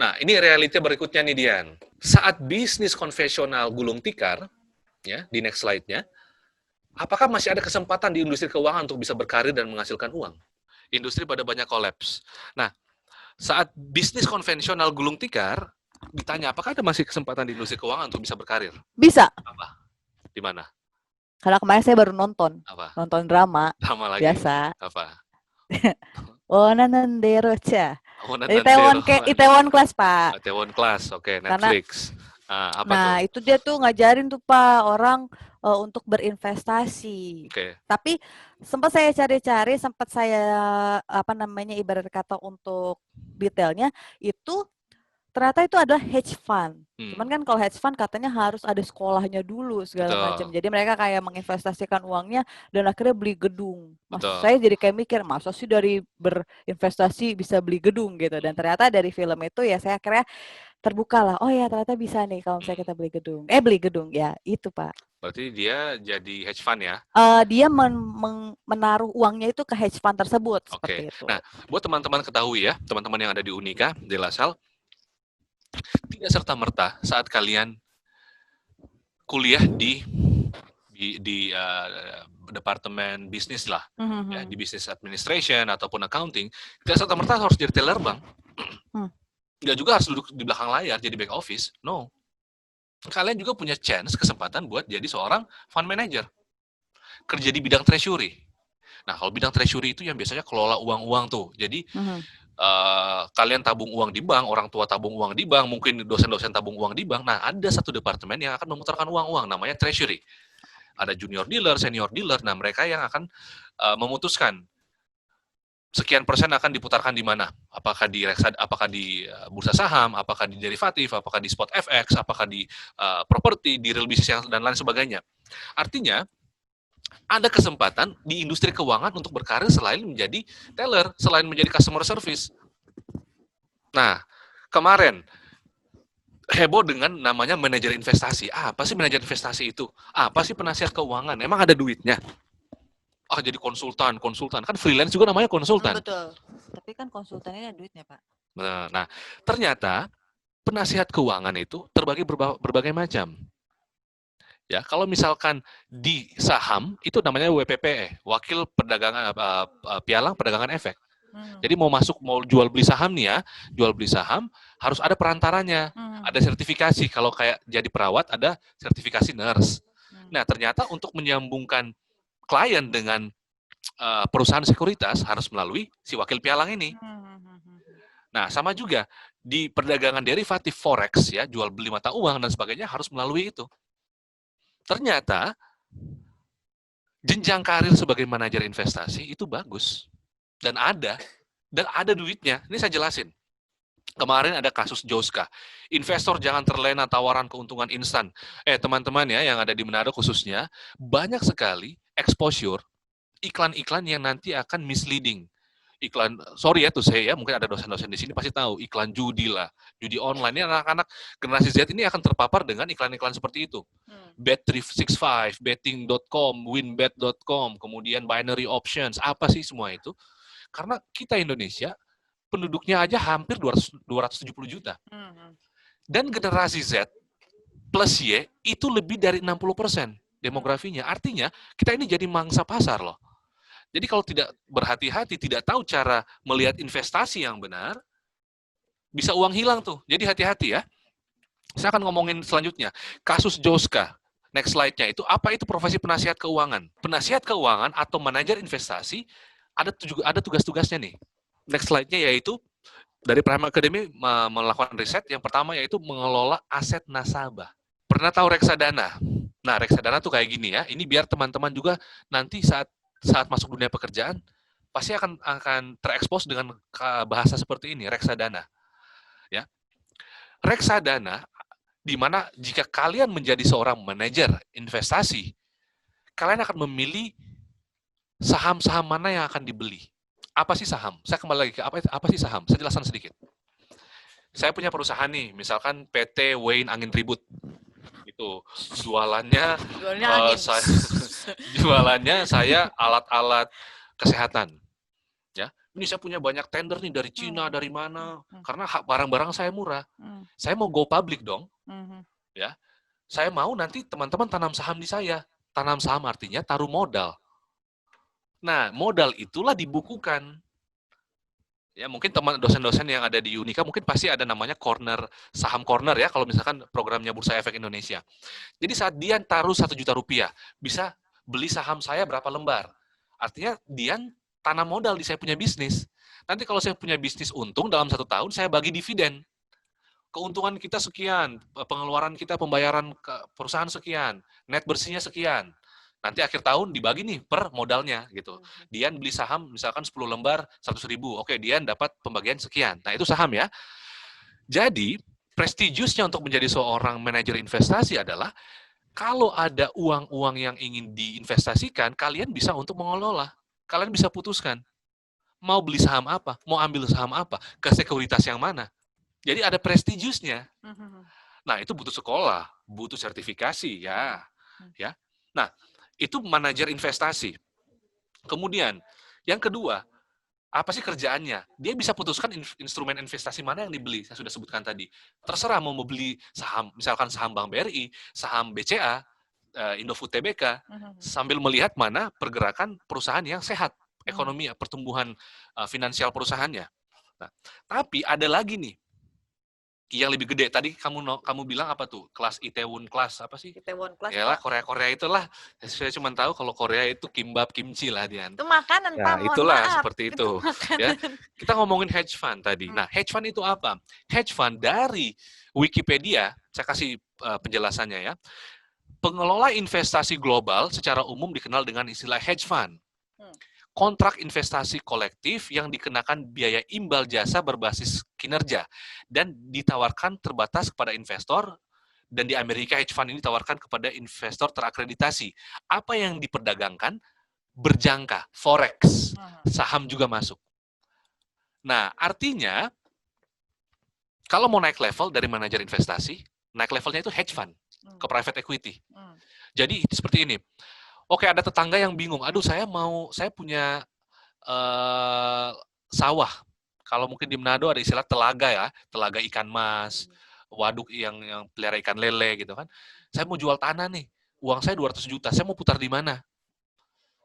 Nah, ini realita berikutnya nih, Dian. Saat bisnis konvensional gulung tikar, ya, di next slide-nya, apakah masih ada kesempatan di industri keuangan untuk bisa berkarir dan menghasilkan uang? Industri pada banyak kolaps. Nah, saat bisnis konvensional gulung tikar, ditanya apakah ada masih kesempatan di industri keuangan untuk bisa berkarir? Bisa. Apa? Di mana? Karena kemarin saya baru nonton Apa? drama Drama lagi. biasa. Apa? Onananderocha. Dari Itaewon Class, Pak. Itaewon Class, oke, Karena Netflix. Apa nah, tuh? itu dia tuh ngajarin tuh Pak orang untuk berinvestasi. Oke. Tapi sempat saya cari-cari, sempat saya ibarat kata untuk detailnya itu ternyata itu adalah hedge fund. Cuman kan kalau hedge fund katanya harus ada sekolahnya dulu segala macam. Jadi mereka kayak menginvestasikan uangnya dan akhirnya beli gedung. Saya jadi kayak mikir, masa sih dari berinvestasi bisa beli gedung gitu. Dan ternyata dari film itu ya saya akhirnya terbuka lah. Oh ya ternyata bisa nih kalau misalnya kita beli gedung. Beli gedung ya itu Pak. Berarti dia jadi hedge fund ya? Dia menaruh uangnya itu ke hedge fund tersebut. Seperti itu. Nah, buat teman-teman ketahui ya, teman-teman yang ada di Unika, di LaSalle, tidak serta-merta saat kalian kuliah di departemen bisnis lah, ya, di business administration ataupun accounting, tidak serta-merta harus jadi teller bank. Nggak juga harus duduk di belakang layar jadi back office. No. Kalian juga punya chance, kesempatan buat jadi seorang fund manager. Kerja di bidang treasury. Nah, kalau bidang treasury itu yang biasanya kelola uang-uang tuh. Jadi, kalian tabung uang di bank, orang tua tabung uang di bank, mungkin dosen-dosen tabung uang di bank. Nah, ada satu departemen yang akan memutarkan uang-uang, namanya treasury. Ada junior dealer, senior dealer. Nah, mereka yang akan memutuskan sekian persen akan diputarkan di mana? Apakah di bursa saham, apakah di derivatif, apakah di spot FX, apakah di properti, di real business dan lain sebagainya. Artinya, ada kesempatan di industri keuangan untuk berkarir selain menjadi teller, selain menjadi customer service. Nah, kemarin heboh dengan namanya manajer investasi. Apa sih manajer investasi itu? Apa sih penasihat keuangan? Emang ada duitnya? Jadi konsultan. Kan freelance juga namanya konsultan. Betul. Tapi kan konsultan ini ada duitnya, Pak. Nah, ternyata penasihat keuangan itu terbagi berbagai macam. Ya, kalau misalkan di saham itu namanya WPPE, Wakil Perdagangan Pialang Perdagangan Efek. Jadi mau jual beli saham nih ya, jual beli saham harus ada perantaranya, ada sertifikasi. Kalau kayak jadi perawat ada sertifikasi nurse. Nah, ternyata untuk menyambungkan klien dengan perusahaan sekuritas harus melalui si wakil pialang ini. Nah, sama juga di perdagangan derivatif forex ya, jual beli mata uang dan sebagainya harus melalui itu. Ternyata jenjang karir sebagai manajer investasi itu bagus dan ada duitnya. Ini saya jelasin. Kemarin ada kasus Joska. Investor jangan terlena tawaran keuntungan instan. Teman-teman ya yang ada di Manado khususnya, banyak sekali exposure iklan-iklan yang nanti akan misleading. Iklan, sorry ya tuh saya ya, mungkin ada dosen-dosen di sini pasti tahu, iklan judi lah, judi online. Ini anak-anak generasi Z ini akan terpapar dengan iklan-iklan seperti itu. Bet365, betting.com, winbet.com, kemudian binary options, apa sih semua itu? Karena kita Indonesia, penduduknya aja hampir 270 juta. Dan generasi Z plus Y itu lebih dari 60% demografinya. Artinya, kita ini jadi mangsa pasar loh. Jadi kalau tidak berhati-hati, tidak tahu cara melihat investasi yang benar, bisa uang hilang tuh. Jadi hati-hati ya. Saya akan ngomongin selanjutnya. Kasus Joska. Next slide-nya itu, apa itu profesi penasihat keuangan? Penasihat keuangan atau manajer investasi, ada tugas-tugasnya nih. Next slide-nya yaitu, dari Prime Academy melakukan riset, yang pertama yaitu mengelola aset nasabah. Pernah tahu reksadana? Nah, reksadana tuh kayak gini ya. Ini biar teman-teman juga nanti saat masuk dunia pekerjaan, pasti akan terekspos dengan bahasa seperti ini, reksadana. Ya. Reksadana, di mana jika kalian menjadi seorang manajer investasi, kalian akan memilih saham-saham mana yang akan dibeli. Apa sih saham? Saya kembali lagi ke apa sih saham? Saya jelaskan sedikit. Saya punya perusahaan nih, misalkan PT Wayne Angin Ribut. Itu jualannya saya alat-alat kesehatan. Ya, ini saya punya banyak tender nih dari Cina, dari mana? Karena barang-barang saya murah. Saya mau go public dong. Ya, saya mau nanti teman-teman tanam saham di saya. Tanam saham artinya taruh modal. Nah, modal itulah dibukukan. Ya, mungkin teman dosen-dosen yang ada di Unika mungkin pasti ada namanya saham corner ya, kalau misalkan programnya Bursa Efek Indonesia. Jadi saat Dian taruh 1 juta rupiah, bisa beli saham saya berapa lembar. Artinya Dian tanam modal di saya punya bisnis. Nanti kalau saya punya bisnis untung dalam 1 tahun, saya bagi dividen. Keuntungan kita sekian, pengeluaran kita pembayaran ke perusahaan sekian, net bersihnya sekian. Nanti akhir tahun dibagi nih per modalnya gitu. Dian beli saham misalkan 10 lembar 100.000. Oke, Dian dapat pembagian sekian. Nah, itu saham ya. Jadi, prestigiusnya untuk menjadi seorang manajer investasi adalah kalau ada uang-uang yang ingin diinvestasikan, kalian bisa untuk mengelola. Kalian bisa putuskan mau beli saham apa, mau ambil saham apa, ke sekuritas yang mana. Jadi ada prestigiusnya. Nah, itu butuh sekolah, butuh sertifikasi ya. Ya. Nah, itu manajer investasi. Kemudian, yang kedua, apa sih kerjaannya? Dia bisa putuskan instrumen investasi mana yang dibeli, saya sudah sebutkan tadi. Terserah mau beli saham, misalkan saham Bank BRI, saham BCA, Indofood Tbk, sambil melihat mana pergerakan perusahaan yang sehat, ekonomi, pertumbuhan finansial perusahaannya. Nah, tapi ada lagi nih, yang lebih gede. Tadi kamu bilang apa tuh? Kelas Itaewon Class apa sih? Itaewon Class. Yalah, Korea itulah. Saya cuma tahu kalau Korea itu kimbap kimchi lah, Dian. Itu makanan, ya, Pak. Itulah maaf. seperti itu. Ya. Kita ngomongin hedge fund tadi. Nah, hedge fund itu apa? Hedge fund dari Wikipedia, saya kasih penjelasannya ya. Pengelola investasi global secara umum dikenal dengan istilah hedge fund. Kontrak investasi kolektif yang dikenakan biaya imbal jasa berbasis kinerja dan ditawarkan terbatas kepada investor, dan di Amerika hedge fund ini ditawarkan kepada investor terakreditasi. Apa yang diperdagangkan? Berjangka, forex, saham juga masuk. Nah, artinya kalau mau naik level dari manajer investasi, naik levelnya itu hedge fund ke private equity. Jadi seperti ini. Oke, ada tetangga yang bingung. Aduh, saya punya sawah. Kalau mungkin di Manado ada istilah telaga ya, telaga ikan mas, waduk yang pelihara ikan lele gitu kan. Saya mau jual tanah nih, uang saya 200 juta, saya mau putar di mana?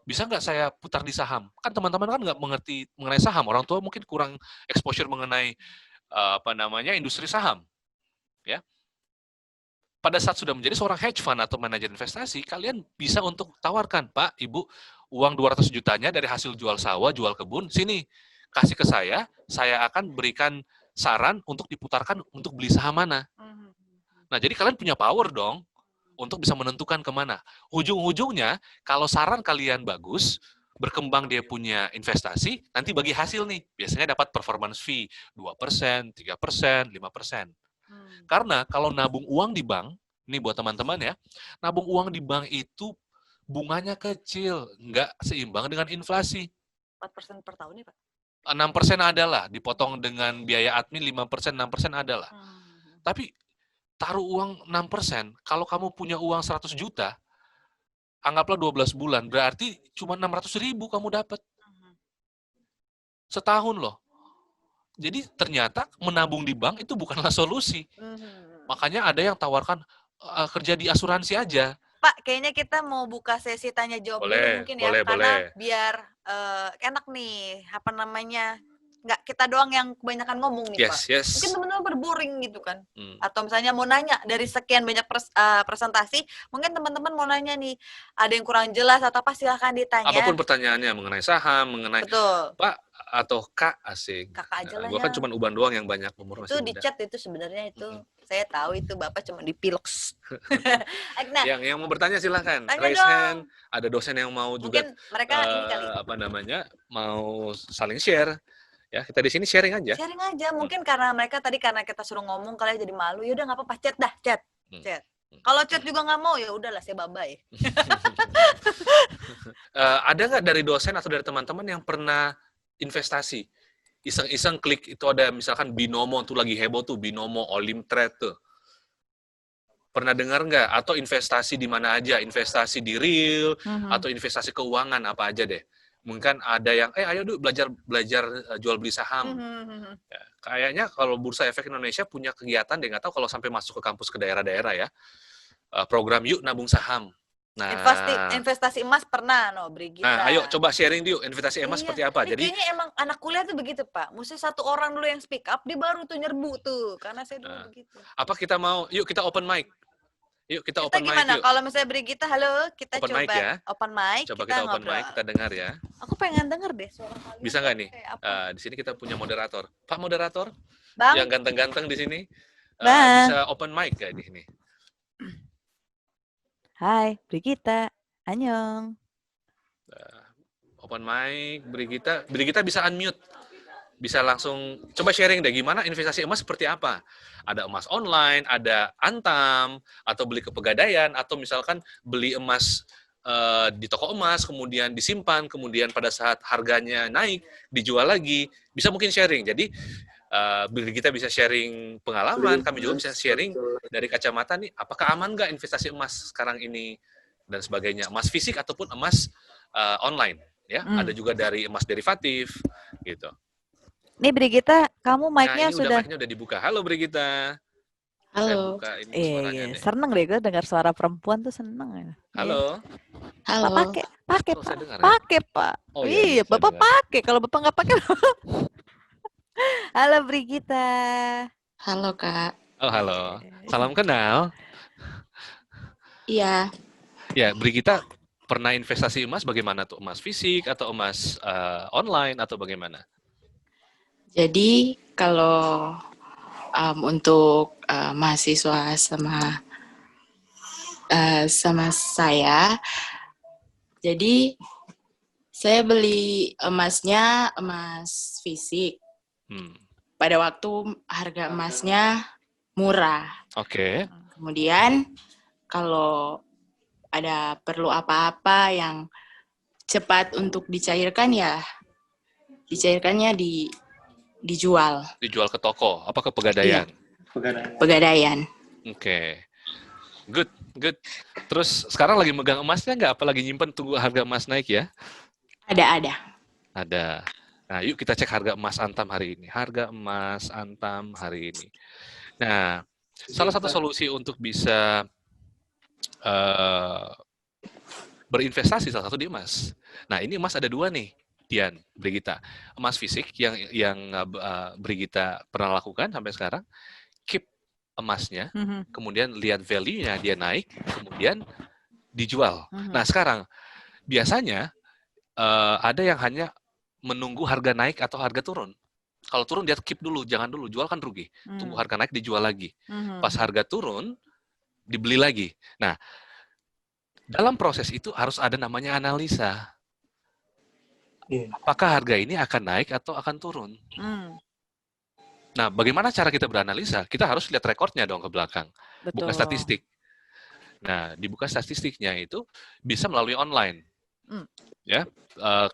Bisa nggak saya putar di saham? Kan teman-teman kan nggak mengerti mengenai saham, orang tua mungkin kurang exposure mengenai industri saham. Ya. Pada saat sudah menjadi seorang hedge fund atau manajer investasi, kalian bisa untuk tawarkan, Pak, Ibu, uang 200 jutanya dari hasil jual sawah, jual kebun, sini, kasih ke saya akan berikan saran untuk diputarkan untuk beli saham mana. Nah, jadi kalian punya power dong untuk bisa menentukan kemana. Ujung-ujungnya, kalau saran kalian bagus, berkembang dia punya investasi, nanti bagi hasil nih, biasanya dapat performance fee 2%, 3%, 5%. Karena kalau nabung uang di bank, ini buat teman-teman ya, nabung uang di bank itu bunganya kecil, nggak seimbang dengan inflasi. 4% per tahun ya, Pak? 6% adalah, dipotong dengan biaya admin 5%, 6% adalah. Tapi taruh uang 6%, kalau kamu punya uang 100 juta, anggaplah 12 bulan, berarti cuma 600.000 kamu dapat. Setahun loh. Jadi ternyata menabung di bank itu bukanlah solusi. Makanya ada yang tawarkan kerja di asuransi aja. Pak, kayaknya kita mau buka sesi tanya jawab dulu mungkin ya, karena biar enak nih, nggak kita doang yang kebanyakan ngomong nih, Pak. Mungkin teman-teman berboring gitu kan. Atau misalnya mau nanya dari sekian banyak presentasi, mungkin teman-teman mau nanya nih, ada yang kurang jelas atau apa, silahkan ditanya. Apapun pertanyaannya mengenai saham, mengenai Betul. Pak atau Kak, asik. Kakak aja lah. Gua kan cuma uban doang yang banyak umur masih muda. Itu di chat itu sebenarnya itu. Saya tahu itu Bapak cuma dipiloks. Nah, yang mau bertanya silahkan. Raise hand. Ada dosen yang mau juga mereka ini kali. Mau saling share. Ya, kita di sini sharing aja. Sharing aja. Mungkin karena kita suruh ngomong, kalian jadi malu. Ya udah nggak apa-apa, chat dah, chat. Kalau chat juga nggak mau, ya udahlah, saya bye-bye. Ada nggak dari dosen atau dari teman-teman yang pernah investasi? Iseng-iseng klik, itu ada misalkan Binomo tuh lagi heboh tuh, Binomo, Olimtrade tuh. Pernah dengar nggak? Atau investasi di mana aja? Investasi di real, atau investasi keuangan, apa aja deh. Mungkin ada yang, ayo dulu belajar jual beli saham. Ya, kayaknya kalau Bursa Efek Indonesia punya kegiatan, nggak tahu kalau sampai masuk ke kampus ke daerah-daerah ya, program yuk nabung saham. Nah, investasi emas pernah, no, Brigita. Nah, ayo coba sharing yuk investasi emas seperti apa. Jadi kayaknya emang anak kuliah tuh begitu, Pak. Mesti satu orang dulu yang speak up, dia baru tuh nyerbu tuh. Karena saya dulu begitu. Apa kita mau, yuk kita open mic. Yuk kita open mic gimana? yuk. Kalau misalnya Brigita, halo, kita open coba mic ya. Open mic, coba kita open mic, kita dengar ya. Aku pengen denger deh suara kalian. Bisa nggak nih? Di sini kita punya moderator. Pak moderator, Bang. yang ganteng-ganteng di sini, bisa open mic nggak di sini? Hai, Brigita. Annyeong. Open mic, Brigita bisa unmute. Bisa langsung coba sharing deh gimana investasi emas seperti apa. Ada emas online, ada Antam, atau beli ke Pegadaian, atau misalkan beli emas di toko emas, kemudian disimpan, kemudian pada saat harganya naik, dijual lagi. Bisa mungkin sharing. Jadi kita bisa sharing pengalaman, kami juga bisa sharing dari kacamata nih, apakah aman nggak investasi emas sekarang ini, dan sebagainya. Emas fisik ataupun emas online. Ya, ada juga dari emas derivatif, gitu. Nih Brigita, kamu mic-nya mic-nya udah dibuka. Halo Brigita. Halo. Buka ini suaranya deh. Seneng deh gue dengar suara perempuan tuh seneng. Halo. Halo. Pakai Pak. Oh, iya, Bapak pakai. Kalau Bapak nggak pakai. Halo Brigita. Halo Kak. Oh halo. Salam kenal. Iya. Ya, Brigita pernah investasi emas bagaimana tuh? Emas fisik atau emas online atau bagaimana? Jadi kalau untuk mahasiswa sama saya, jadi saya beli emasnya emas fisik. Pada waktu harga emasnya murah. Oke. Kemudian kalau ada perlu apa-apa yang cepat untuk dicairkan ya dicairkannya dijual. Dijual ke toko, apa ke Pegadaian? Iya. Pegadaian. Oke. Good. Terus sekarang lagi megang emasnya nggak? Apa lagi nyimpen tunggu harga emas naik ya? Ada. Nah, yuk kita cek harga emas Antam hari ini. Harga emas Antam hari ini. Nah, salah satu solusi untuk bisa berinvestasi salah satu di emas. Nah, ini emas ada dua nih, Dian, Brigita. Emas fisik yang Brigita pernah lakukan sampai sekarang, keep emasnya, kemudian lihat value-nya dia naik, kemudian dijual. Nah, sekarang biasanya ada yang hanya menunggu harga naik atau harga turun. Kalau turun dia keep dulu, jangan dulu, jual kan rugi. Tunggu harga naik dijual lagi. Pas harga turun dibeli lagi. Nah, dalam proses itu harus ada namanya analisa. Apakah harga ini akan naik atau akan turun? Nah, bagaimana cara kita beranalisa? Kita harus lihat rekornya dong ke belakang. Buka statistik. Nah, dibuka statistiknya itu bisa melalui online. Ya,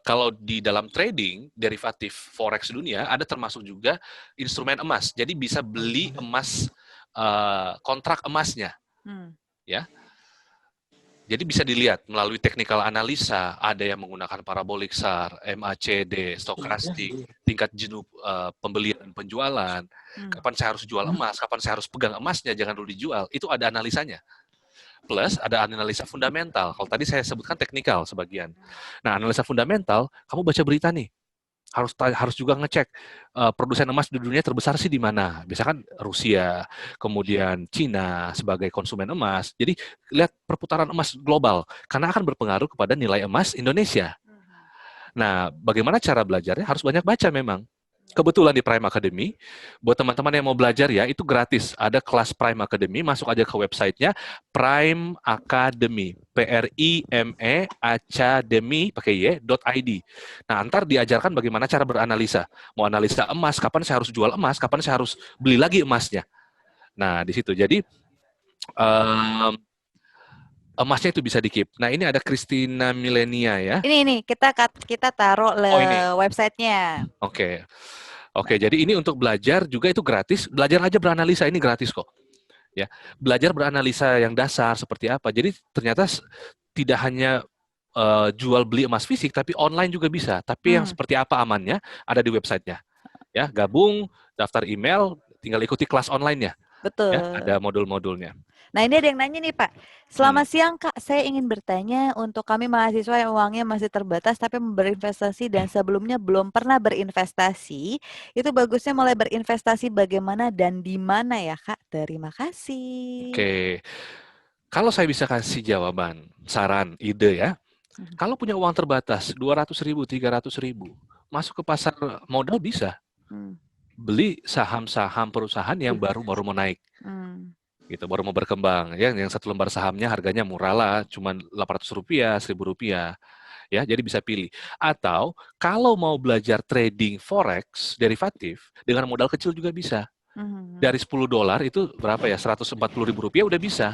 kalau di dalam trading derivatif forex dunia ada termasuk juga instrumen emas. Jadi bisa beli emas, kontrak emasnya. Ya. Jadi bisa dilihat melalui technical analisa, ada yang menggunakan parabolik SAR, MACD, stokastik, tingkat jenuh pembelian dan penjualan, kapan saya harus jual emas, kapan saya harus pegang emasnya, jangan dulu dijual, itu ada analisanya. Plus ada analisa fundamental, kalau tadi saya sebutkan teknikal sebagian. Nah, analisa fundamental, kamu baca berita nih, harus juga ngecek produsen emas di dunia terbesar sih di mana. Biasanya kan Rusia, kemudian Cina sebagai konsumen emas. Jadi lihat perputaran emas global karena akan berpengaruh kepada nilai emas Indonesia. Nah, bagaimana cara belajarnya? Harus banyak baca memang. Kebetulan di Prime Academy, buat teman-teman yang mau belajar ya, itu gratis. Ada kelas Prime Academy, masuk aja ke websitenya Prime Academy, PRIME Academy pakai y.id. Nah, ntar diajarkan bagaimana cara beranalisa. Mau analisa emas, kapan saya harus jual emas, kapan saya harus beli lagi emasnya. Nah, di situ. Jadi emasnya itu bisa di-keep. Nah, ini ada Christina Milenia ya. Ini kita taruh websitenya. Oke, jadi ini untuk belajar juga itu gratis. Belajar aja beranalisa ini gratis kok. Ya, belajar beranalisa yang dasar seperti apa. Jadi ternyata tidak hanya jual beli emas fisik, tapi online juga bisa. Tapi yang seperti apa amannya ada di websitenya. Ya, gabung, daftar email, tinggal ikuti kelas online-nya. Betul. Ya, ada modul-modulnya. Nah, ini ada yang nanya nih, Pak. Selamat siang, Kak. Saya ingin bertanya untuk kami mahasiswa yang uangnya masih terbatas tapi berinvestasi dan sebelumnya belum pernah berinvestasi, itu bagusnya mulai berinvestasi bagaimana dan di mana ya, Kak? Terima kasih. Oke. Kalau saya bisa kasih jawaban, saran, ide ya. Kalau punya uang terbatas, 200.000, 300.000, masuk ke pasar modal bisa. Beli saham-saham perusahaan yang baru mau naik. Gitu, baru mau berkembang. Ya, yang satu lembar sahamnya harganya murah lah, cuma Rp800, Rp1.000. Ya, jadi bisa pilih. Atau kalau mau belajar trading forex derivatif dengan modal kecil juga bisa. Dari $10 itu berapa ya? Rp140.000 udah bisa.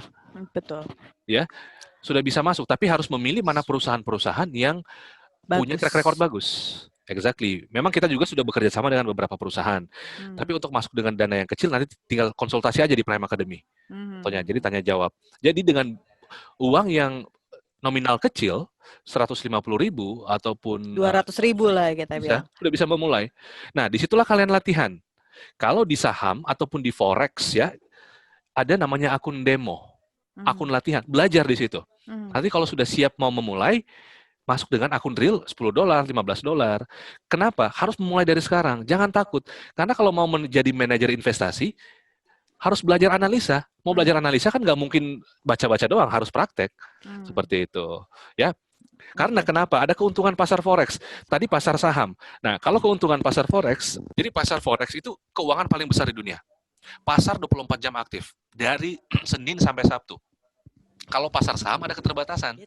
Betul. Ya, sudah bisa masuk. Tapi harus memilih mana perusahaan-perusahaan yang punya track record bagus. Exactly. Memang kita juga sudah bekerja sama dengan beberapa perusahaan. Tapi untuk masuk dengan dana yang kecil nanti tinggal konsultasi aja di Prime Academy. Jadi tanya jawab. Jadi dengan uang yang nominal kecil, 150.000 ataupun 200.000 lah kita bilang. Sudah bisa memulai. Nah, disitulah kalian latihan. Kalau di saham ataupun di forex ya, ada namanya akun demo, akun latihan, belajar di situ. Nanti kalau sudah siap mau memulai, masuk dengan akun real $10, $15. Kenapa? Harus memulai dari sekarang. Jangan takut. Karena kalau mau menjadi manajer investasi, harus belajar analisa. Mau belajar analisa kan nggak mungkin baca-baca doang, harus praktek. Seperti itu. Ya. Karena kenapa? Ada keuntungan pasar forex. Tadi pasar saham. Nah, kalau keuntungan pasar forex, jadi pasar forex itu keuangan paling besar di dunia. Pasar 24 jam aktif. Dari Senin sampai Sabtu. Kalau pasar saham ada keterbatasan.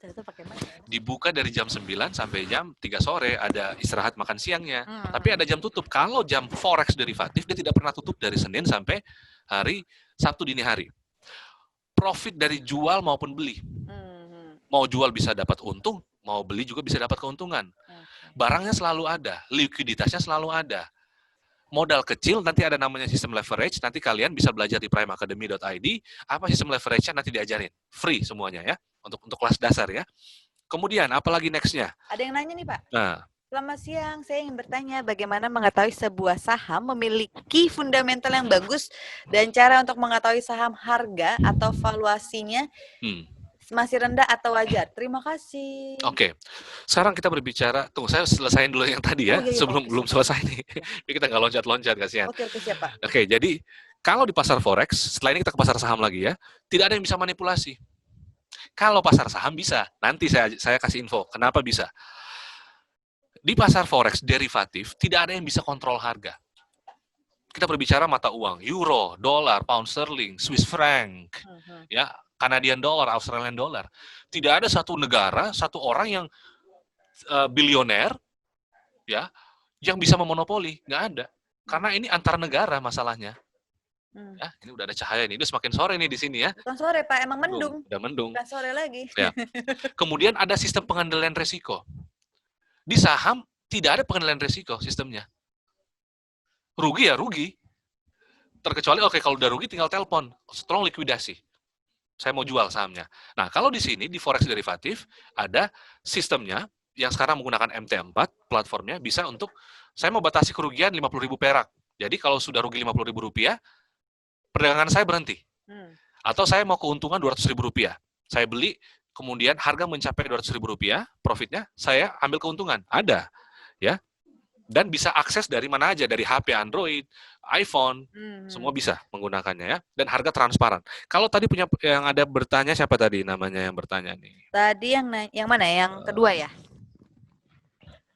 Dibuka dari jam 9 sampai jam 3 sore, ada istirahat makan siangnya. Tapi ada jam tutup. Kalau jam forex derivatif, dia tidak pernah tutup dari Senin sampai hari Sabtu dini hari. Profit dari jual maupun beli. Mau jual bisa dapat untung, mau beli juga bisa dapat keuntungan. Barangnya selalu ada, likuiditasnya selalu ada. Modal kecil, nanti ada namanya sistem leverage, nanti kalian bisa belajar di primeacademy.id, apa sistem leverage-nya nanti diajarin. Free semuanya ya, untuk kelas dasar ya. Kemudian, apalagi next-nya? Ada yang nanya nih Pak. Nah. Selamat siang, saya ingin bertanya bagaimana mengetahui sebuah saham memiliki fundamental yang bagus dan cara untuk mengetahui saham harga atau valuasinya masih rendah atau wajar. Terima kasih. Oke. Sekarang kita berbicara, tunggu saya selesaiin dulu yang tadi ya, sebelum belum selesai nih. Kita nggak loncat-loncat, kasihan. Oke, siap Pak. Oke, jadi kalau di pasar forex, setelah ini kita ke pasar saham lagi ya, tidak ada yang bisa manipulasi. Kalau pasar saham bisa, nanti saya kasih info, kenapa bisa. Di pasar forex derivatif, tidak ada yang bisa kontrol harga. Kita berbicara mata uang, euro, dolar, pound sterling, Swiss franc, ya, Canadian dollar, Australian dollar. Tidak ada satu negara, satu orang yang bilioner, ya, yang bisa memonopoli. Nggak ada. Karena ini antar negara masalahnya. Ya, ini udah ada cahaya nih. Udah semakin sore nih di sini ya. Bukan sore Pak, emang mendung. Udah mendung. Bukan sore lagi. Ya. Kemudian ada sistem pengendalian resiko. Di saham tidak ada pengendalian resiko sistemnya. Rugi ya rugi. Terkecuali kalau udah rugi tinggal telepon, tolong likuidasi. Saya mau jual sahamnya. Nah, kalau di sini, di Forex Derivatif, ada sistemnya yang sekarang menggunakan MT4, platformnya bisa untuk, saya mau batasi kerugian 50.000 perak. Jadi, kalau sudah rugi 50.000 rupiah, perdagangan saya berhenti. Atau saya mau keuntungan 200.000 rupiah. Saya beli, kemudian harga mencapai 200.000 rupiah, profitnya, saya ambil keuntungan. Ada. Ya. Dan bisa akses dari mana aja, dari HP Android, iPhone, semua bisa menggunakannya ya. Dan harga transparan. Kalau tadi punya yang ada bertanya, siapa tadi namanya yang bertanya nih? Tadi yang mana? Yang kedua ya?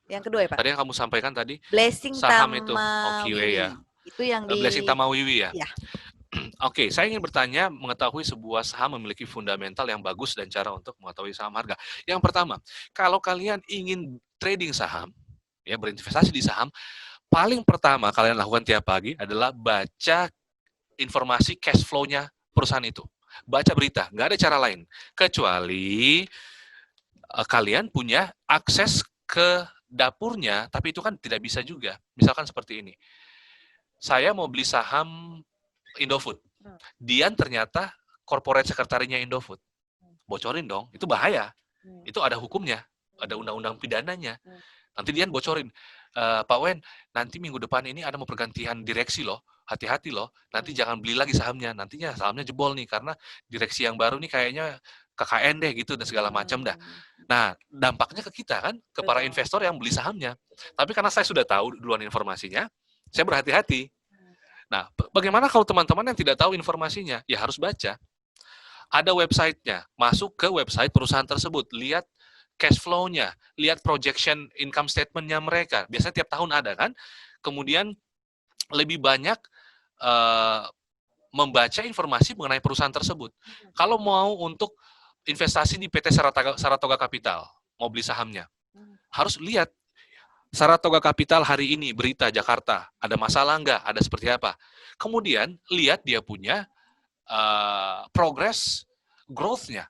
Yang kedua ya Pak? Tadi yang kamu sampaikan tadi, Blessing saham itu, ya. Itu yang di... Blessing Tamawiwi ya? Ya. Oke, saya ingin bertanya mengetahui sebuah saham memiliki fundamental yang bagus dan cara untuk mengetahui saham harga. Yang pertama, kalau kalian ingin trading saham, ya berinvestasi di saham, paling pertama kalian lakukan tiap pagi adalah baca informasi cash flow-nya perusahaan itu. Baca berita, nggak ada cara lain. Kecuali kalian punya akses ke dapurnya, tapi itu kan tidak bisa juga. Misalkan seperti ini. Saya mau beli saham Indofood. Dian ternyata corporate sekretarinya Indofood. Bocorin dong, itu bahaya. Itu ada hukumnya. ada undang-undang pidananya. Nanti dia bocorin, Pak Wen, nanti minggu depan ini ada mau pergantian direksi loh, hati-hati loh, nanti jangan beli lagi sahamnya, nantinya sahamnya jebol nih, karena direksi yang baru nih kayaknya KKN deh gitu, dan segala macam dah. Nah, dampaknya ke kita kan, ke para investor yang beli sahamnya. Tapi karena saya sudah tahu duluan informasinya, saya berhati-hati. Nah, bagaimana kalau teman-teman yang tidak tahu informasinya? Ya harus baca. Ada websitenya, masuk ke website perusahaan tersebut, lihat cash flow-nya, lihat projection income statement-nya mereka. Biasanya tiap tahun ada kan. Kemudian lebih banyak membaca informasi mengenai perusahaan tersebut. Kalau mau untuk investasi di PT Saratoga Capital, mau beli sahamnya, harus lihat Saratoga Capital hari ini, berita Jakarta, ada masalah nggak, ada seperti apa. Kemudian lihat dia punya progress growth-nya.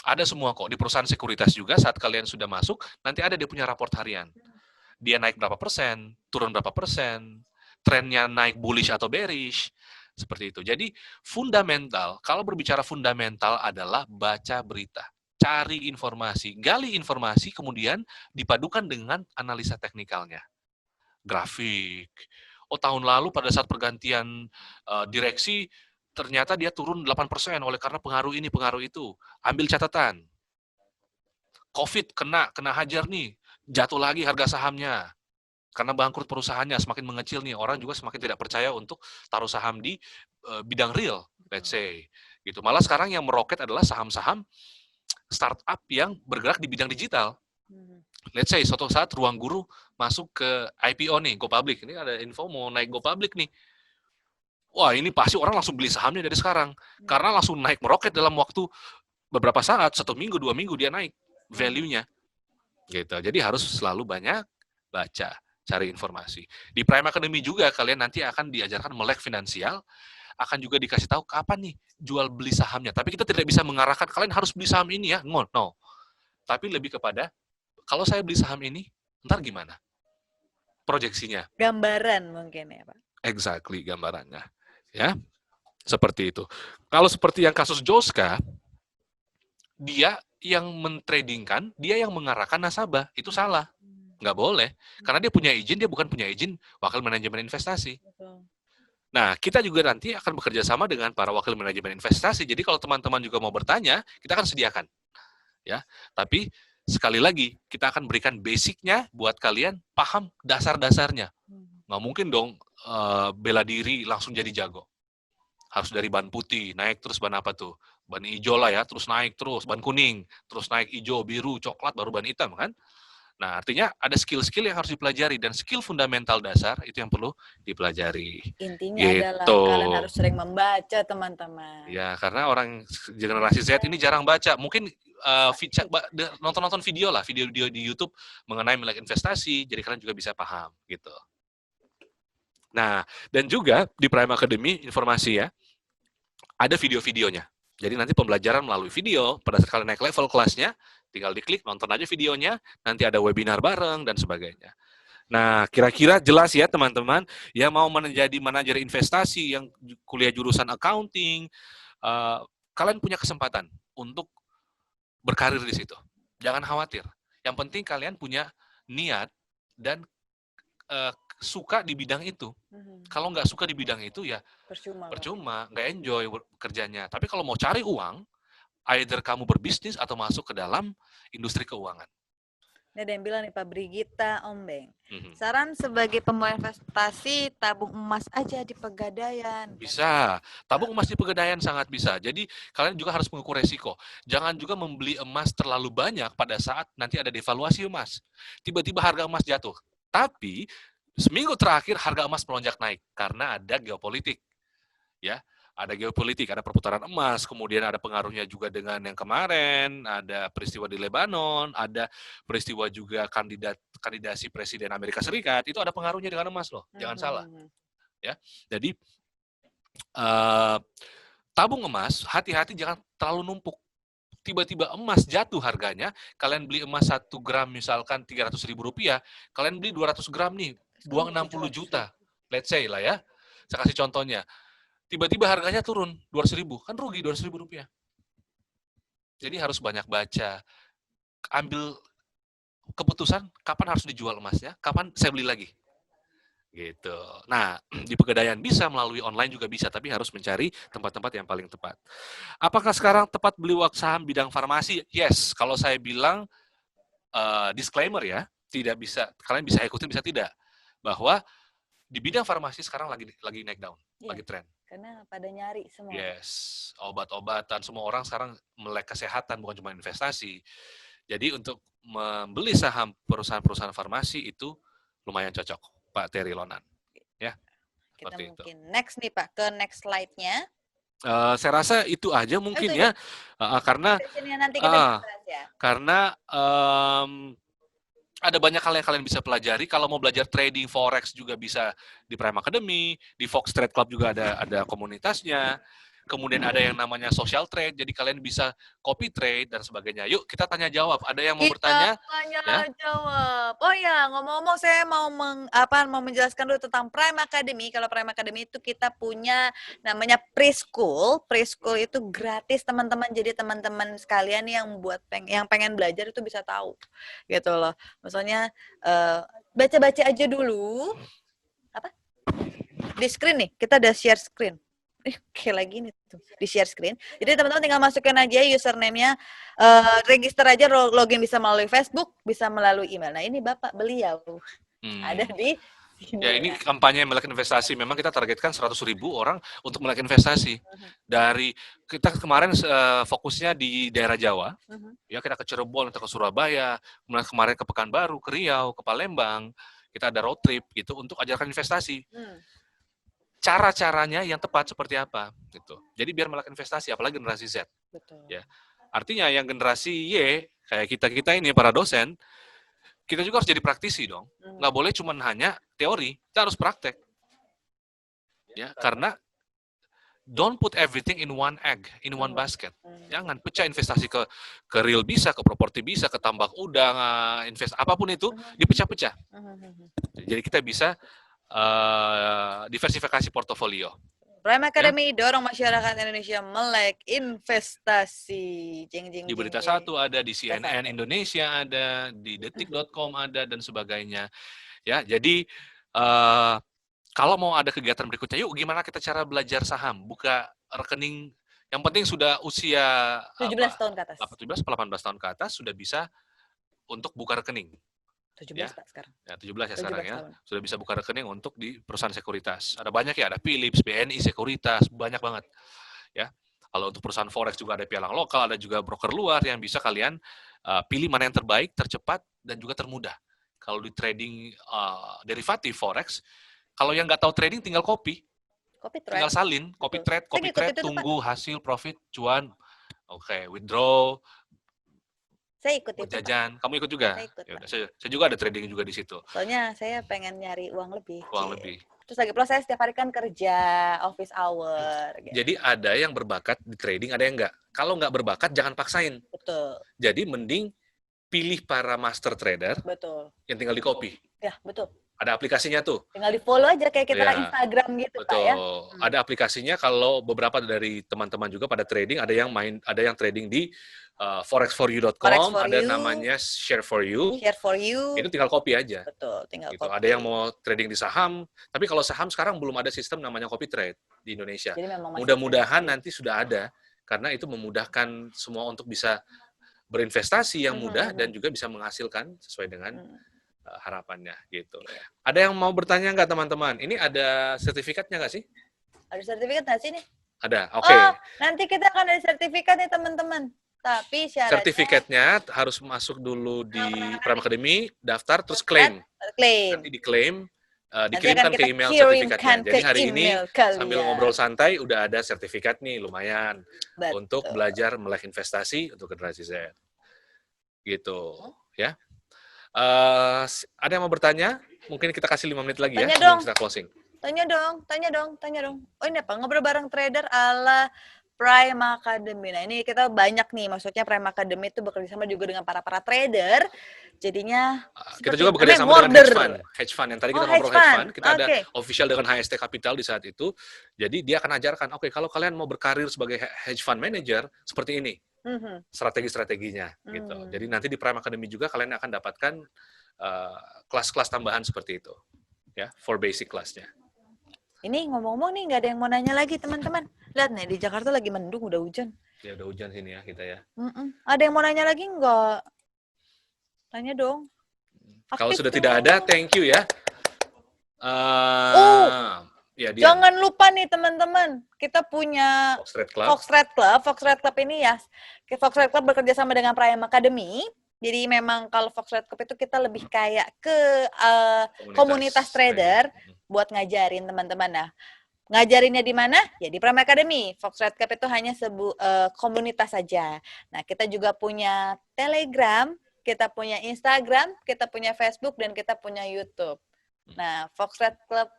Ada semua kok, di perusahaan sekuritas juga, saat kalian sudah masuk, nanti ada dia punya raport harian. Dia naik berapa persen, turun berapa persen, trennya naik bullish atau bearish, seperti itu. Jadi, fundamental, kalau berbicara fundamental adalah baca berita, cari informasi, gali informasi, kemudian dipadukan dengan analisa teknikalnya. Grafik. Oh, tahun lalu pada saat pergantian direksi, ternyata dia turun 8% oleh karena pengaruh ini, pengaruh itu. Ambil catatan. COVID kena hajar nih, jatuh lagi harga sahamnya. Karena bangkrut perusahaannya, semakin mengecil nih, orang juga semakin tidak percaya untuk taruh saham di bidang real, let's say. Gitu. Malah sekarang yang meroket adalah saham-saham startup yang bergerak di bidang digital. Let's say, suatu saat Ruang Guru masuk ke IPO nih, Go Public. Ini ada info mau naik Go Public nih. Wah, ini pasti orang langsung beli sahamnya dari sekarang. Karena langsung naik meroket dalam waktu beberapa saat, 1 minggu, 2 minggu dia naik value-nya. Gitu. Jadi harus selalu banyak baca, cari informasi. Di Prime Academy juga kalian nanti akan diajarkan melek finansial, akan juga dikasih tahu kapan nih jual beli sahamnya. Tapi kita tidak bisa mengarahkan kalian harus beli saham ini ya. No. Tapi lebih kepada kalau saya beli saham ini, ntar gimana? Proyeksinya. Gambaran mungkin ya, Pak. Exactly, gambarannya. Ya, seperti itu. Kalau seperti yang kasus Joska, dia yang mentradingkan, dia yang mengarahkan nasabah, itu salah. Nggak boleh. Karena dia punya izin, dia bukan punya izin wakil manajemen investasi. Nah, kita juga nanti akan bekerja sama dengan para wakil manajemen investasi. Jadi kalau teman-teman juga mau bertanya, kita akan sediakan. Ya, tapi sekali lagi, kita akan berikan basicnya buat kalian paham dasar-dasarnya. Nggak mungkin dong bela diri langsung jadi jago. Harus dari ban putih, naik terus ban apa tuh? Ban hijau lah ya, terus naik terus, ban kuning, terus naik hijau, biru, coklat, baru ban hitam kan? Nah, artinya ada skill-skill yang harus dipelajari, dan skill fundamental dasar itu yang perlu dipelajari. Intinya gitu. adalah kalian harus sering membaca, teman-teman. Ya, karena orang generasi Z ini jarang baca. Mungkin nonton video lah, video di YouTube mengenai melek investasi, jadi kalian juga bisa paham gitu. Nah, dan juga di Prime Academy informasi ya, ada video-videonya. Jadi nanti pembelajaran melalui video, pada saat kalian naik level kelasnya, tinggal diklik, nonton aja videonya, nanti ada webinar bareng, dan sebagainya. Nah, kira-kira jelas ya teman-teman, yang mau menjadi manajer investasi, yang kuliah jurusan accounting, kalian punya kesempatan untuk berkarir di situ. Jangan khawatir. Yang penting kalian punya niat dan suka di bidang itu. Kalau nggak suka di bidang itu ya percuma, nggak enjoy kerjanya. Tapi kalau mau cari uang, either kamu berbisnis atau masuk ke dalam industri keuangan. Ini ada yang bilang nih Pak Brigita Ombeng. Saran sebagai pemula investasi, tabung emas aja di Pegadaian. Bisa. Tabung emas di Pegadaian sangat bisa. Jadi kalian juga harus mengukur resiko. Jangan juga membeli emas terlalu banyak pada saat nanti ada devaluasi emas. Tiba-tiba harga emas jatuh. Tapi seminggu terakhir harga emas melonjak naik karena ada geopolitik. Ya, ada geopolitik, ada perputaran emas, kemudian ada pengaruhnya juga dengan yang kemarin, ada peristiwa di Lebanon, ada peristiwa juga kandidasi Presiden Amerika Serikat, itu ada pengaruhnya dengan emas loh, jangan salah. Ya, jadi tabung emas, hati-hati jangan terlalu numpuk. Tiba-tiba emas jatuh harganya, kalian beli emas 1 gram misalkan Rp300.000, kalian beli 200 gram nih, buang 60 juta, let's say lah ya, saya kasih contohnya. Tiba-tiba harganya turun 200.000, kan rugi Rp200.000. Jadi harus banyak baca. ambil keputusan kapan harus dijual emasnya, kapan saya beli lagi. Gitu. Nah, di Pegadaian bisa, melalui online juga bisa, tapi harus mencari tempat-tempat yang paling tepat. Apakah sekarang tepat beli saham bidang farmasi? Yes, kalau saya bilang disclaimer ya, tidak bisa, kalian bisa ikutin, bisa tidak. Bahwa di bidang farmasi sekarang lagi naik daun, lagi tren. Karena pada nyari semua. Yes, obat-obatan, semua orang sekarang melek kesehatan, bukan cuma investasi. Jadi untuk membeli saham perusahaan-perusahaan farmasi itu lumayan cocok, Pak Terry Lonan. Ya, kita mungkin itu. Next nih Pak, ke next slide-nya. Saya rasa itu aja mungkin ya, karena nanti kita bahas ya. Karena ada banyak hal yang kalian bisa pelajari. Kalau mau belajar trading forex juga bisa di Prime Academy, di Fox Trade Club juga ada komunitasnya. Kemudian ada yang namanya social trade, jadi kalian bisa copy trade dan sebagainya. Yuk kita tanya jawab. Ada yang mau bertanya? Tanya jawab. Oh ya, ngomong-ngomong saya mau menjelaskan dulu tentang Prime Academy. Kalau Prime Academy itu kita punya namanya preschool. Preschool itu gratis teman-teman. Jadi teman-teman sekalian yang pengen belajar itu bisa tahu. Gitu loh. Maksudnya baca-baca aja dulu. Apa? Di screen nih, kita ada share screen. Oke, lagi nih tuh di share screen. Jadi teman-teman tinggal masukin aja username-nya, register aja, login bisa melalui Facebook, bisa melalui email. Nah ini Bapak beliau ada di sini. Ya ini kampanye melek investasi. Memang kita targetkan 100.000 orang untuk melek investasi. Dari kita kemarin fokusnya di daerah Jawa, ya kita ke Cirebon, kita ke Surabaya, kemudian kemarin ke Pekanbaru, ke Riau, ke Palembang. Kita ada road trip gitu untuk ajarkan investasi. Cara-caranya yang tepat seperti apa gitu. Jadi biar melek investasi, apalagi generasi Z. Betul. Ya. Artinya yang generasi Y kayak kita ini para dosen, kita juga harus jadi praktisi dong. Nggak boleh cuma hanya teori, kita harus praktek. Ya, karena don't put everything in one egg, in one basket. Jangan pecah investasi ke real bisa, ke properti bisa, ke tambak udang, apapun itu dipecah-pecah. Jadi kita bisa diversifikasi portofolio. Prime Academy dorong masyarakat Indonesia melek investasi. Di Berita Satu ada, di CNN Indonesia ada, di detik.com ada dan sebagainya. Ya, jadi kalau mau ada kegiatan berikutnya, yuk gimana kita cara belajar saham, buka rekening. Yang penting sudah usia 17 tahun ke atas. 17 18 tahun ke atas sudah bisa untuk buka rekening. 17 ya. Pak sekarang. Ya, 17 ya sekarang ya. Tahun. Sudah bisa buka rekening untuk di perusahaan sekuritas. Ada banyak ya, ada Philips, BNI Sekuritas, banyak banget. Ya. Kalau untuk perusahaan forex juga ada pialang lokal, ada juga broker luar yang bisa kalian pilih mana yang terbaik, tercepat dan juga termudah. Kalau di trading derivatif forex, kalau yang nggak tahu trading tinggal copy. Tinggal salin, copy trade, tunggu hasil profit, cuan. Oke, withdraw. Saya ikut itu, jajan. Kamu ikut juga? Saya ikut, Yaudah, saya juga ada trading juga di situ. Soalnya saya pengen nyari uang lebih. Lebih. Terus lagi pula saya setiap hari kan kerja office hour. Gitu. Jadi ada yang berbakat di trading, ada yang enggak. Kalau nggak berbakat, jangan paksain. Betul. Jadi mending pilih para master trader. Betul. Yang tinggal di copy. Ya, betul. Ada aplikasinya tuh. Tinggal di follow aja kayak kita Instagram gitu, betul. Pak ya. Ada aplikasinya. Kalau beberapa dari teman-teman juga pada trading, ada yang trading di forexforyou.com, ada namanya Share for You. Share for You. Itu tinggal copy aja. Betul, tinggal gitu. copy. Ada yang mau trading di saham, tapi kalau saham sekarang belum ada sistem namanya copy trade di Indonesia. Mudah-mudahan nanti sudah ada, karena itu memudahkan semua untuk bisa berinvestasi yang mudah dan juga bisa menghasilkan sesuai dengan harapannya gitu. Ada yang mau bertanya nggak teman-teman? Ini ada sertifikatnya nggak sih? Ada sertifikat nggak sih nih? Ada, oke. Oh, nanti kita akan ada sertifikat nih teman-teman. Tapi syaratnya sertifikatnya harus masuk dulu di Prime Academy, daftar, terus klaim. Nanti diklaim, dikirimkan ke email sertifikatnya. Jadi hari ini sambil ngobrol santai udah ada sertifikat nih, lumayan. Betul. Untuk belajar melek investasi untuk generasi Z. Gitu, ya. Ada yang mau bertanya? Mungkin kita kasih 5 menit lagi tanya ya, dong. kita closing. Tanya dong. Oh ini apa? Ngobrol bareng trader ala Prime Academy. Nah ini kita banyak nih, maksudnya Prime Academy itu bekerja sama juga dengan para trader. Jadinya kita juga bekerja sama dengan hedge fund yang tadi kita ngobrol hedge fund. Kita ada official dengan HST Capital di saat itu. Jadi dia akan ajarkan, oke, kalau kalian mau berkarir sebagai hedge fund manager seperti ini. strategi-strateginya gitu. Jadi nanti di Prime Academy juga kalian akan dapatkan kelas-kelas tambahan seperti itu, ya, for basic kelasnya. Ini ngomong-ngomong nih, nggak ada yang mau nanya lagi teman-teman. Lihat nih, di Jakarta lagi mendung, udah hujan. Ya udah hujan sini ya kita ya. Ada yang mau nanya lagi nggak? Tanya dong. Kalau Aktif sudah dong. tidak ada, thank you ya. Ya, jangan lupa nih teman-teman, kita punya Fox Red Club. Fox Red Club ini ya, Fox Red Club bekerja sama dengan Prime Academy. Jadi memang kalau Fox Red Club itu kita lebih kayak ke komunitas trader buat ngajarin teman-teman. Nah, ngajarinnya di mana? Ya di Prime Academy. Fox Red Club itu hanya komunitas saja. Nah, kita juga punya Telegram, kita punya Instagram, kita punya Facebook, dan kita punya YouTube. Nah, Fox Red Club,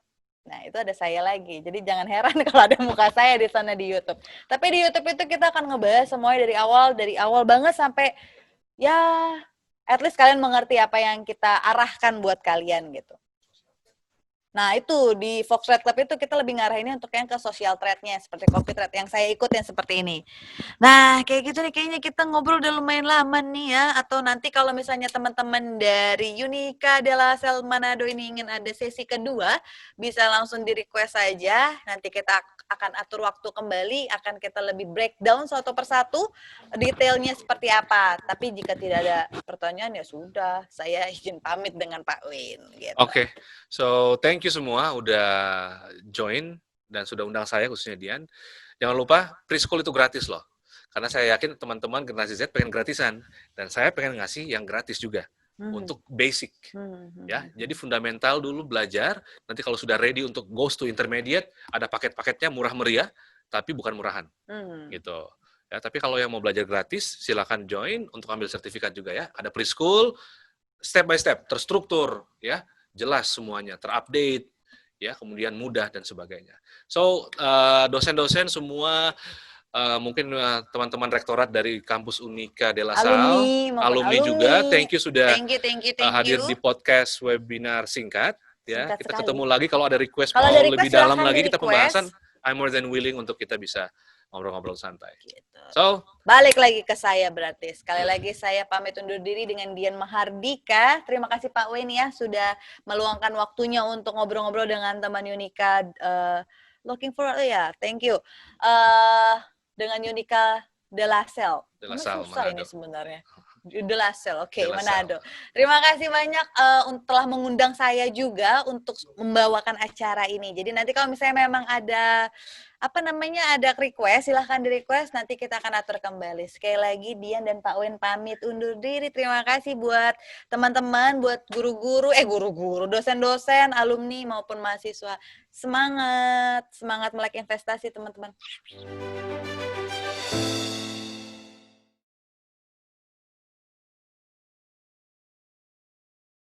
nah itu ada saya lagi. Jadi jangan heran kalau ada muka saya di sana di YouTube. Tapi di YouTube itu kita akan ngebahas semuanya dari awal banget sampai ya at least kalian mengerti apa yang kita arahkan buat kalian gitu. Nah itu di Fox Red Club itu kita lebih ngarahinnya untuk yang ke social trade-nya seperti copy trade yang saya ikut yang seperti ini. Nah kayak gitu nih kayaknya kita ngobrol udah lumayan lama nih ya. Atau nanti kalau misalnya teman-teman dari Unica de la Salle Manado ini ingin ada sesi kedua, bisa langsung di request saja. Nanti kita akan atur waktu kembali, akan kita lebih breakdown satu persatu detailnya seperti apa. Tapi jika tidak ada pertanyaan ya sudah, saya izin pamit dengan Pak Win. Gitu. Oke, so thank you semua udah join dan sudah undang saya khususnya Dian. Jangan lupa preschool itu gratis loh. Karena saya yakin teman-teman generasi Z pengen gratisan dan saya pengen ngasih yang gratis juga untuk basic. Ya, jadi fundamental dulu belajar. Nanti kalau sudah ready untuk goes to intermediate, ada paket-paketnya murah meriah, tapi bukan murahan. Gitu. Ya, tapi kalau yang mau belajar gratis, silakan join untuk ambil sertifikat juga ya. Ada preschool, step by step, terstruktur, ya, jelas semuanya, terupdate, ya, kemudian mudah dan sebagainya. So, dosen-dosen semua, mungkin teman-teman rektorat dari kampus Unica de la Salle, alumni juga, thank you sudah hadir di podcast webinar singkat. Ya, kita ketemu lagi kalau ada request mau lebih dalam lagi kita pembahasan. I'm more than willing untuk kita bisa ngobrol-ngobrol santai. Gitu. So, balik lagi ke saya berarti. Sekali lagi saya pamit undur diri dengan Dian Mahardika. Terima kasih Pak Win ya sudah meluangkan waktunya untuk ngobrol-ngobrol dengan teman Unica. Looking forward ya, thank you. Dengan Unica de la Salle. Susah Manado. Ini sebenarnya. De la Salle, oke, Manado. Terima kasih banyak telah mengundang saya juga untuk membawakan acara ini. Jadi nanti kalau misalnya memang ada ada request, silahkan di request, nanti kita akan atur kembali. Sekali lagi Dian dan Pak Win pamit undur diri. Terima kasih buat teman-teman, buat guru-guru, dosen-dosen, alumni maupun mahasiswa. Semangat melek investasi teman-teman.